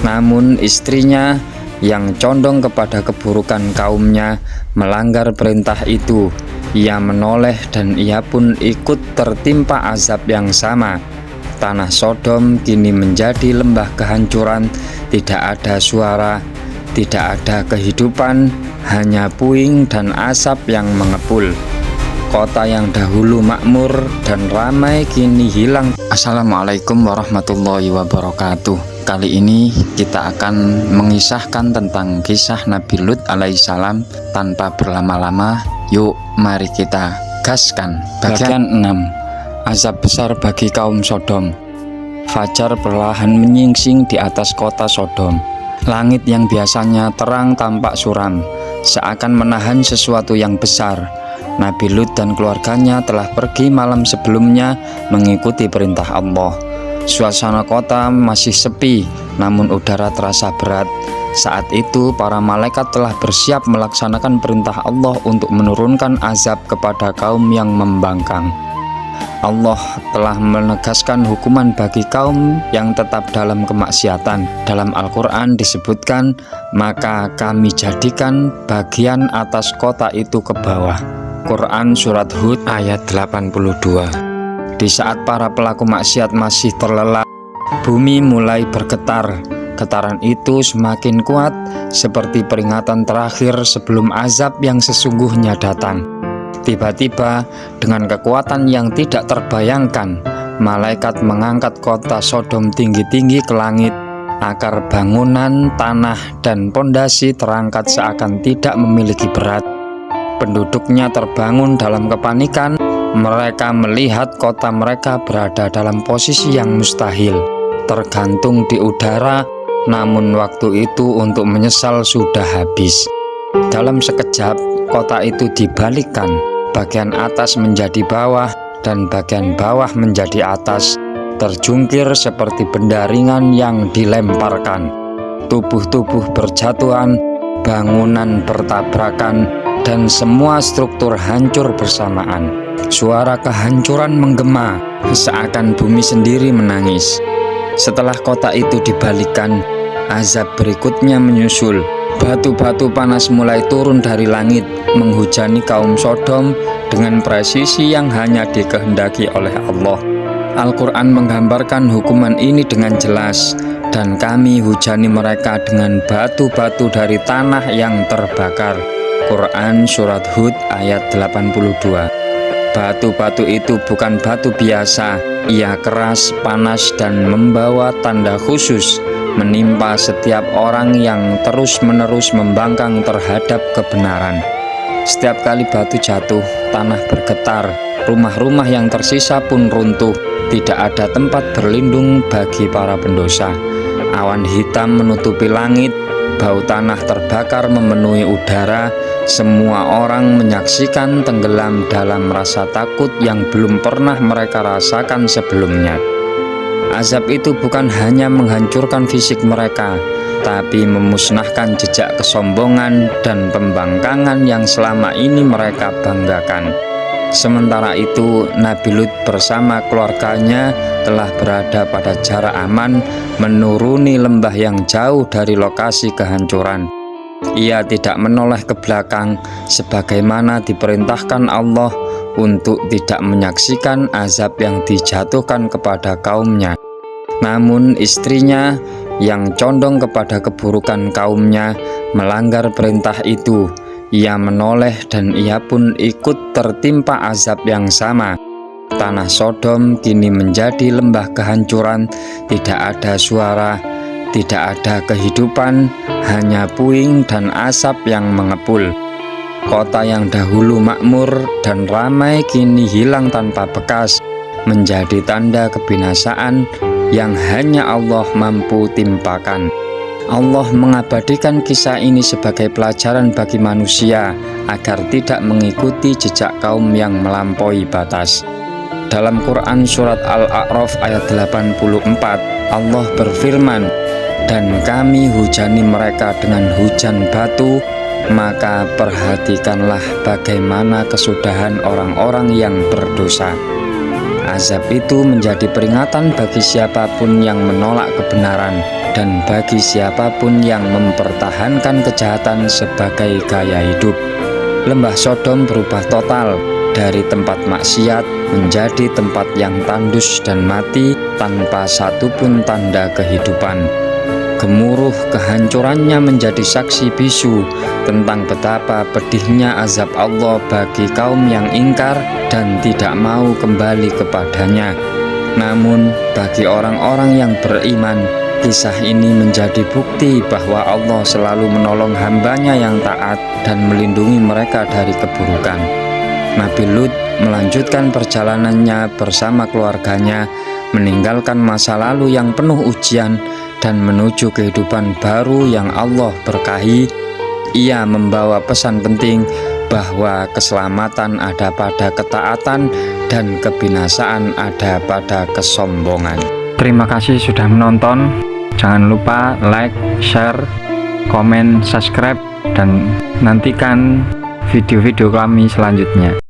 Namun istrinya yang condong kepada keburukan kaumnya melanggar perintah itu. Ia menoleh dan ia pun ikut tertimpa azab yang sama. Tanah Sodom kini menjadi lembah kehancuran, tidak ada suara, tidak ada kehidupan, hanya puing dan asap yang mengepul. Kota yang dahulu makmur dan ramai kini hilang. Assalamualaikum warahmatullahi wabarakatuh. Kali ini kita akan mengisahkan tentang kisah Nabi Lut alaihissalam. Tanpa berlama-lama, yuk mari kita gaskan. Bagian 6. Azab besar bagi kaum Sodom. Fajar perlahan menyingsing di atas kota Sodom. Langit yang biasanya terang tampak suram, seakan menahan sesuatu yang besar. Nabi Lut dan keluarganya telah pergi malam sebelumnya mengikuti perintah Allah. Suasana kota masih sepi, namun udara terasa berat. Saat itu para malaikat telah bersiap melaksanakan perintah Allah untuk menurunkan azab kepada kaum yang membangkang. Allah telah menegaskan hukuman bagi kaum yang tetap dalam kemaksiatan. Dalam Al-Quran disebutkan, maka kami jadikan bagian atas kota itu ke bawah. Quran Surat Hud ayat 82. Di saat para pelaku maksiat masih terlelap, bumi mulai bergetar. Getaran itu semakin kuat, seperti peringatan terakhir sebelum azab yang sesungguhnya datang. Tiba-tiba, dengan kekuatan yang tidak terbayangkan, malaikat mengangkat kota Sodom tinggi-tinggi ke langit. Akar bangunan, tanah, dan pondasi terangkat seakan tidak memiliki berat. Penduduknya terbangun dalam kepanikan. Mereka melihat kota mereka berada dalam posisi yang mustahil, tergantung di udara. Namun waktu itu untuk menyesal sudah habis. Dalam sekejap, kota itu dibalikkan. Bagian atas menjadi bawah dan bagian bawah menjadi atas, terjungkir seperti benda ringan yang dilemparkan. Tubuh-tubuh berjatuhan, bangunan bertabrakan, dan semua struktur hancur bersamaan. Suara kehancuran menggema, seakan bumi sendiri menangis. Setelah kota itu dibalikkan, azab berikutnya menyusul. Batu-batu panas mulai turun dari langit, menghujani kaum Sodom dengan presisi yang hanya dikehendaki oleh Allah. Al-Quran menggambarkan hukuman ini dengan jelas. Dan kami hujani mereka dengan batu-batu dari tanah yang terbakar. Quran Surat Hud ayat 82. Batu-batu itu bukan batu biasa. Ia keras, panas, dan membawa tanda khusus, menimpa setiap orang yang terus-menerus membangkang terhadap kebenaran. Setiap kali batu jatuh, tanah bergetar, rumah-rumah yang tersisa pun runtuh. Tidak ada tempat berlindung bagi para pendosa. Awan hitam menutupi langit, bau tanah terbakar memenuhi udara. Semua orang menyaksikan tenggelam dalam rasa takut yang belum pernah mereka rasakan sebelumnya. Azab itu bukan hanya menghancurkan fisik mereka, tapi memusnahkan jejak kesombongan dan pembangkangan yang selama ini mereka banggakan. Sementara itu, Nabi Lut bersama keluarganya telah berada pada jarak aman, menuruni lembah yang jauh dari lokasi kehancuran. Ia tidak menoleh ke belakang, sebagaimana diperintahkan Allah untuk tidak menyaksikan azab yang dijatuhkan kepada kaumnya. Namun istrinya yang condong kepada keburukan kaumnya melanggar perintah itu. Ia menoleh dan ia pun ikut tertimpa azab yang sama. Tanah Sodom kini menjadi lembah kehancuran, tidak ada suara, tidak ada kehidupan, hanya puing dan asap yang mengepul. Kota yang dahulu makmur dan ramai kini hilang tanpa bekas, menjadi tanda kebinasaan yang hanya Allah mampu timpakan. Allah mengabadikan kisah ini sebagai pelajaran bagi manusia agar tidak mengikuti jejak kaum yang melampaui batas. Dalam Quran Surat Al-A'raf ayat 84, Allah berfirman, "Dan kami hujani mereka dengan hujan batu, maka perhatikanlah bagaimana kesudahan orang-orang yang berdosa." Azab itu menjadi peringatan bagi siapapun yang menolak kebenaran dan bagi siapapun yang mempertahankan kejahatan sebagai gaya hidup. Lembah Sodom berubah total dari tempat maksiat menjadi tempat yang tandus dan mati tanpa satupun tanda kehidupan. Gemuruh kehancurannya menjadi saksi bisu tentang betapa pedihnya azab Allah bagi kaum yang ingkar dan tidak mau kembali kepadanya. Namun bagi orang-orang yang beriman, kisah ini menjadi bukti bahwa Allah selalu menolong hambanya yang taat dan melindungi mereka dari keburukan. Nabi Lut melanjutkan perjalanannya bersama keluarganya, meninggalkan masa lalu yang penuh ujian dan menuju kehidupan baru yang Allah berkahi. Ia membawa pesan penting bahwa keselamatan ada pada ketaatan dan kebinasaan ada pada kesombongan. Terima kasih sudah menonton. Jangan lupa like, share, komen, subscribe, dan nantikan video-video kami selanjutnya.